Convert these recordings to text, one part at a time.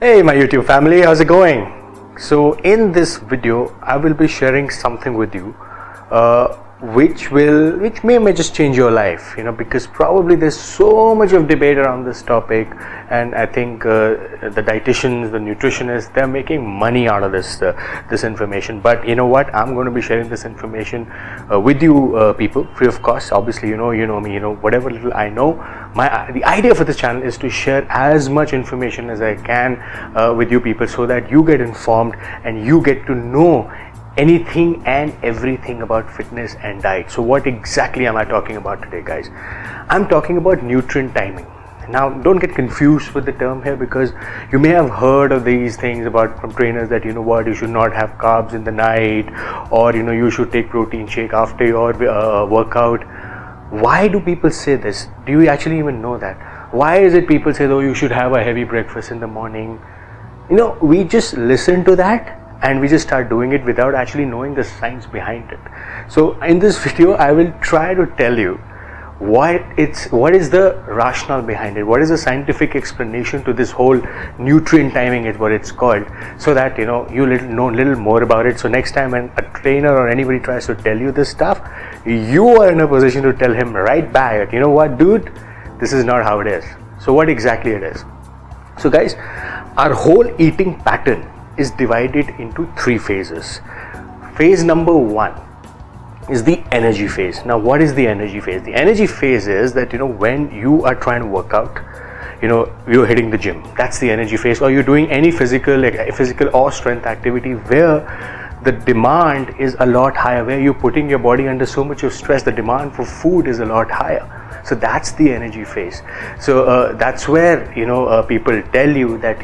Hey my YouTube family, how's it going? So in this video I will be sharing something with you which may just change your life, because probably there's so much of debate around this topic, and I think the dietitians, the nutritionists, they're making money out of this information. But you know what, I'm going to be sharing this information with you people free of cost. Obviously you know me, whatever little I know. The idea for this channel is to share as much information as I can with you people, so that you get informed and you get to know anything and everything about fitness and diet. So what exactly am I talking about today, guys? I'm talking about nutrient timing. Now don't get confused with the term here, because you may have heard of these things from trainers that you should not have carbs in the night, or you should take protein shake after your workout. Why do people say this? Do you actually even know that? Why is it people say, though, you should have a heavy breakfast in the morning? We just listen to that and we just start doing it without actually knowing the science behind it. So in this video I will try to tell you what is the rationale behind it, what is the scientific explanation to this whole nutrient timing is what it's called, so that you know a little more about it. So next time when a trainer or anybody tries to tell you this stuff, you are in a position to tell him right back, you know what, dude, this is not how it is. So what exactly it is? So guys, our whole eating pattern is divided into 3 phases. Phase number 1 is the energy phase. Now what is the energy phase? The energy phase is that when you are trying to work out, you're hitting the gym, that's the energy phase, or you're doing any physical or strength activity where the demand is a lot higher, where you're putting your body under so much of stress, the demand for food is a lot higher. So that's the energy phase. So that's where people tell you that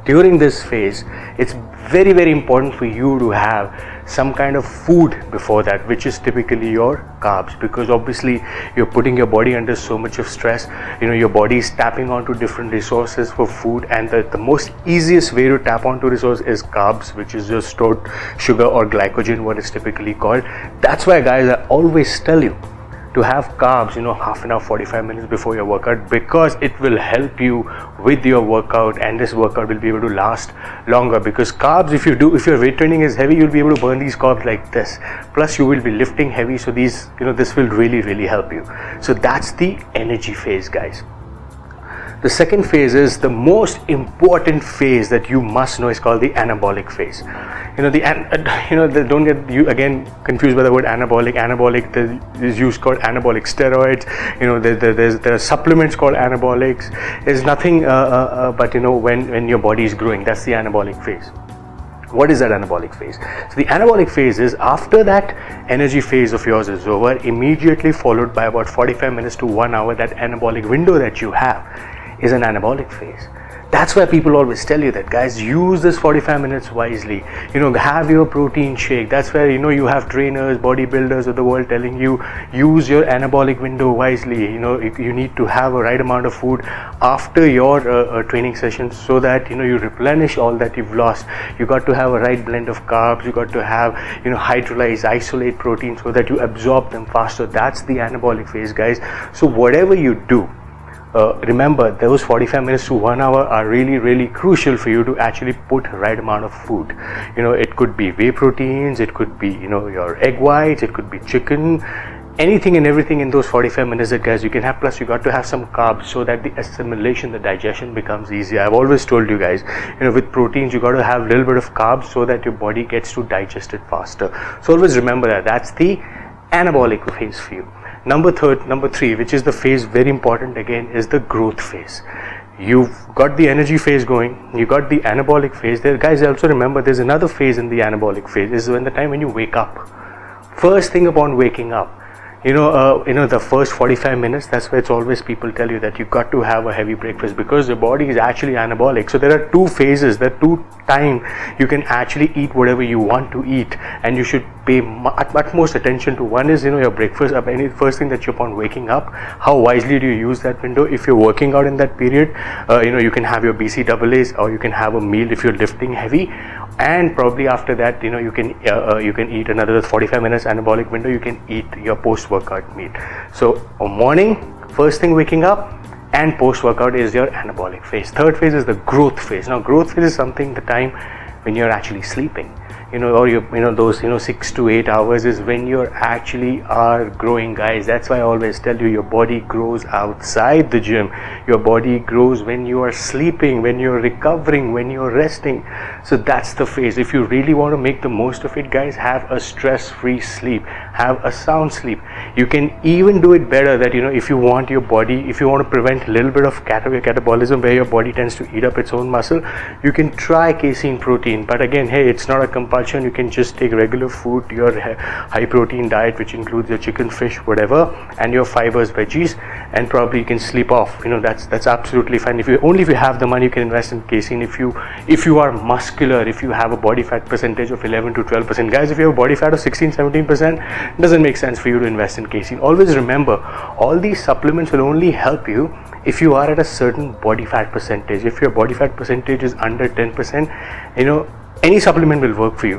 during this phase it's very, very important for you to have some kind of food before that, which is typically your carbs, because obviously you're putting your body under so much of stress. Your body is tapping onto different resources for food, and the most easiest way to tap onto resource is carbs, which is just stored sugar or glycogen, what is typically called. That's why, guys, I always tell you to have carbs half an hour, 45 minutes before your workout, because it will help you with your workout, and this workout will be able to last longer. Because carbs, if your weight training is heavy, you'll be able to burn these carbs like this, plus you will be lifting heavy, so these this will really, really help you. So that's the energy phase, guys. The second phase is the most important phase that you must know, is called the anabolic phase. Don't get you again confused by the word anabolic. Anabolic is used called anabolic steroids. There are supplements called anabolics. There's nothing but when your body is growing, that's the anabolic phase. What is that anabolic phase? So the anabolic phase is after that energy phase of yours is over, immediately followed by about 45 minutes to 1 hour, that anabolic window that you have is an anabolic phase. That's why people always tell you that, guys, use this 45 minutes wisely. Have your protein shake. That's where you have trainers, bodybuilders of the world telling you, use your anabolic window wisely. You need to have a right amount of food after your training sessions, so that you replenish all that you've lost. You got to have a right blend of carbs. You got to have hydrolyze, isolate protein, so that you absorb them faster. That's the anabolic phase, guys. So whatever you do, remember, those 45 minutes to 1 hour are really, really crucial for you to actually put right amount of food. It could be whey proteins, it could be your egg whites, it could be chicken, anything and everything in those 45 minutes that, guys, you can have. Plus you got to have some carbs, so that the assimilation, the digestion becomes easier. I've always told you guys, with proteins you got to have a little bit of carbs, so that your body gets to digest it faster. So always remember that. That's the anabolic phase for you. Number 3, which is the phase, very important again, is the growth phase. You've got the energy phase going, you got the anabolic phase there, guys. Also remember, there's another phase in the anabolic phase, is when the time when you wake up. First thing upon waking up, the first 45 minutes, that's why it's always people tell you that you got to have a heavy breakfast, because your body is actually anabolic. So there are 2 phases, there are 2 time you can actually eat whatever you want to eat, and you should pay utmost attention to. One is your breakfast, any first thing that you're upon waking up, how wisely do you use that window. If you're working out in that period, you can have your BCAAs, or you can have a meal if you're lifting heavy, and probably after that you can eat another 45 minutes anabolic window. You can eat your post workout meal. So morning, first thing waking up, and post-workout is your anabolic phase. Third phase is the growth phase. Now growth phase is something, the time when you're actually sleeping, or those 6 to 8 hours is when you're actually are growing, guys. That's why I always tell you, your body grows outside the gym. Your body grows when you are sleeping, when you're recovering, when you're resting. So that's the phase. If you really want to make the most of it, guys, have a stress-free sleep, have a sound sleep. You can even do it better that, if you want your body, if you want to prevent a little bit of catabolism where your body tends to eat up its own muscle, you can try casein protein. But again, hey, it's not a compulsion. You can just take regular food, your high protein diet, which includes your chicken, fish, whatever, and your fibers, veggies, and probably you can sleep off. That's absolutely fine. If you have the money, you can invest in casein. If you are muscular, if you have a body fat percentage of 11 to 12%, guys, if you have a body fat of 16-17%, it doesn't make sense for you to invest in casein. Always remember, all these supplements will only help you if you are at a certain body fat percentage. If your body fat percentage is under 10%, any supplement will work for you,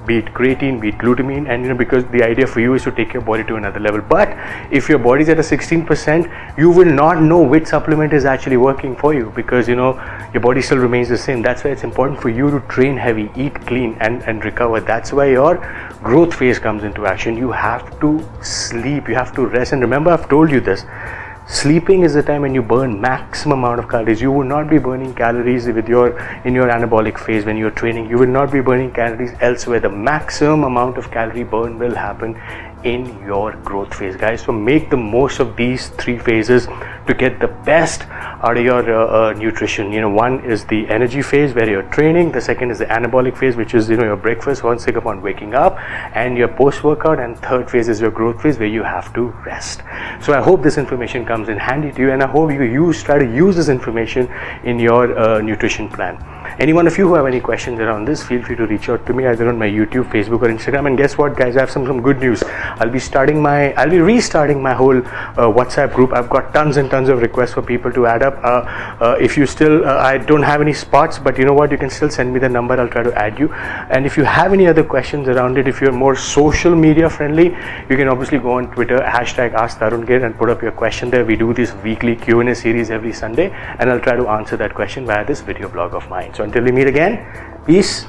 be it creatine, be it glutamine, and because the idea for you is to take your body to another level. But if your body is at a 16%, you will not know which supplement is actually working for you, because your body still remains the same. That's why it's important for you to train heavy, eat clean, and recover. That's why your growth phase comes into action. You have to sleep, you have to rest. And remember, I've told you this, sleeping is the time when you burn maximum amount of calories. You will not be burning calories in your anabolic phase when you're training. You will not be burning calories elsewhere. The maximum amount of calorie burn will happen in your growth phase, guys. So make the most of these 3 phases to get the best out of your nutrition. One is the energy phase where you're training. The second is the anabolic phase, which is your breakfast once upon waking up, and your post-workout. And third phase is your growth phase where you have to rest. So I hope this information comes in handy to you, and I hope you try to use this information in your nutrition plan. Any one of you who have any questions around this, feel free to reach out to me either on my YouTube, Facebook, or Instagram. And guess what, guys? I have some good news. I'll be restarting my whole WhatsApp group. I've got tons and tons of requests for people to add up. If you still, I don't have any spots, but you know what? You can still send me the number. I'll try to add you. And if you have any other questions around it, if you're more social media friendly, you can obviously go on Twitter, #AskTarunGill, and put up your question there. We do this weekly Q&A series every Sunday, and I'll try to answer that question via this video blog of mine. So until we meet again, peace.